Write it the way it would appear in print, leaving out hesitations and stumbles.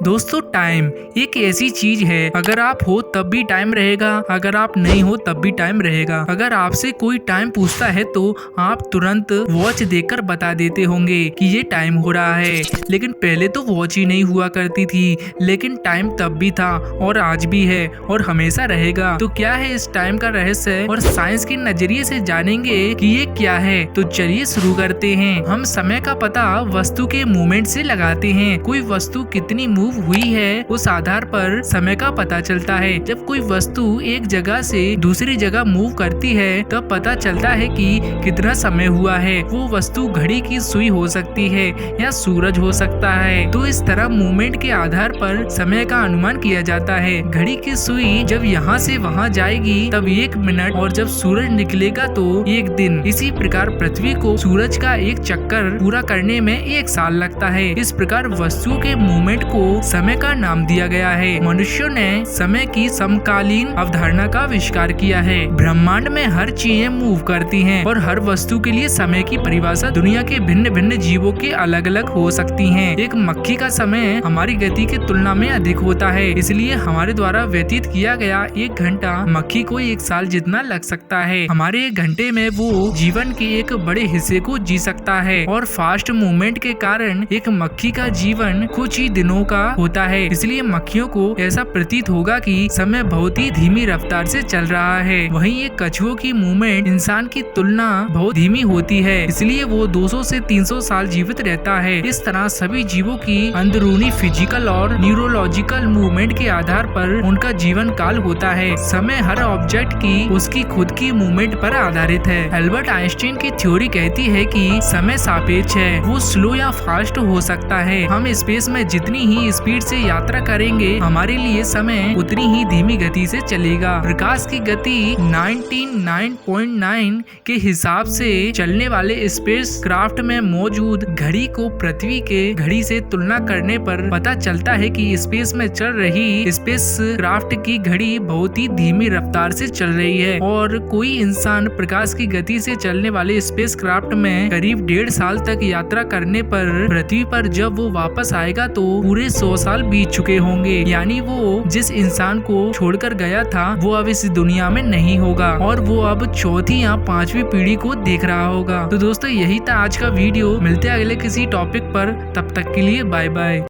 दोस्तों टाइम एक ऐसी चीज है, अगर आप हो तब भी टाइम रहेगा, अगर आप नहीं हो तब भी टाइम रहेगा। अगर आपसे कोई टाइम पूछता है तो आप तुरंत वॉच देखकर बता देते होंगे कि ये टाइम हो रहा है। लेकिन पहले तो वॉच ही नहीं हुआ करती थी, लेकिन टाइम तब भी था और आज भी है और हमेशा रहेगा। तो क्या है इस टाइम का रहस्य और साइंस के नजरिए से जानेंगे कि ये क्या है। तो चलिए शुरू करते हैं। हम समय का पता वस्तु के मूवमेंट से लगाते हैं। कोई वस्तु कितनी मूव हुई है उस आधार पर समय का पता चलता है। जब कोई वस्तु एक जगह से दूसरी जगह मूव करती है तब पता चलता है कि कितना समय हुआ है। वो वस्तु घड़ी की सुई हो सकती है या सूरज हो सकता है। तो इस तरह मूवमेंट के आधार पर समय का अनुमान किया जाता है। घड़ी की सुई जब यहाँ से वहाँ जाएगी तब 1 मिनट और जब सूरज निकलेगा तो 1 दिन। इसी प्रकार पृथ्वी को सूरज का एक चक्कर पूरा करने में 1 साल लगता है। इस प्रकार वस्तुओं के मूवमेंट को समय का नाम दिया गया है। मनुष्यों ने समय की समकालीन अवधारणा का आविष्कार किया है। ब्रह्मांड में हर चीजें मूव करती हैं और हर वस्तु के लिए समय की परिभाषा दुनिया के भिन्न भिन्न जीवों के अलग अलग हो सकती है। एक मक्खी का समय हमारी गति की तुलना में अधिक होता है, इसलिए हमारे द्वारा व्यतीत किया गया 1 घंटा मक्खी को 1 साल जितना लग सकता है। हमारे 1 घंटे में वो जीवन के एक बड़े हिस्से को जी सकता है और फास्ट मूवमेंट के कारण एक मक्खी का जीवन कुछ ही दिनों का होता है। इसलिए मक्खियों को ऐसा प्रतीत होगा कि समय बहुत ही धीमी रफ्तार से चल रहा है। वहीं एक कछुओं की मूवमेंट इंसान की तुलना बहुत धीमी होती है, इसलिए वो 200 से 300 साल जीवित रहता है। इस तरह सभी जीवों की अंदरूनी फिजिकल और न्यूरोलॉजिकल मूवमेंट के आधार पर उनका जीवन काल होता है। समय हर ऑब्जेक्ट की उसकी खुद की मूवमेंट पर आधारित है। एल्बर्ट आइंस्टीन की थ्योरी कहती है कि समय सापेक्ष है, वो स्लो या फास्ट हो सकता है। हम स्पेस में जितनी ही स्पीड से यात्रा करेंगे हमारे लिए समय उतनी ही धीमी गति से चलेगा। प्रकाश की गति 99.9 के हिसाब से चलने वाले स्पेस क्राफ्ट में मौजूद घड़ी को पृथ्वी के घड़ी से तुलना करने पर पता चलता है कि स्पेस में चल रही स्पेस क्राफ्ट की घड़ी बहुत ही धीमी रफ्तार से चल रही है। और कोई इंसान प्रकाश की गति से चलने वाले स्पेस क्राफ्ट में करीब 1.5 साल तक यात्रा करने पर पृथ्वी पर जब वो वापस आएगा तो पूरे 100 साल बीत चुके होंगे। यानी वो जिस इंसान को छोड़कर गया था वो अब इस दुनिया में नहीं होगा और वो अब 4थी या 5वीं पीढ़ी को देख रहा होगा। तो दोस्तों यही था आज का वीडियो। मिलते हैं अगले किसी टॉपिक पर, तब तक के लिए बाय बाय।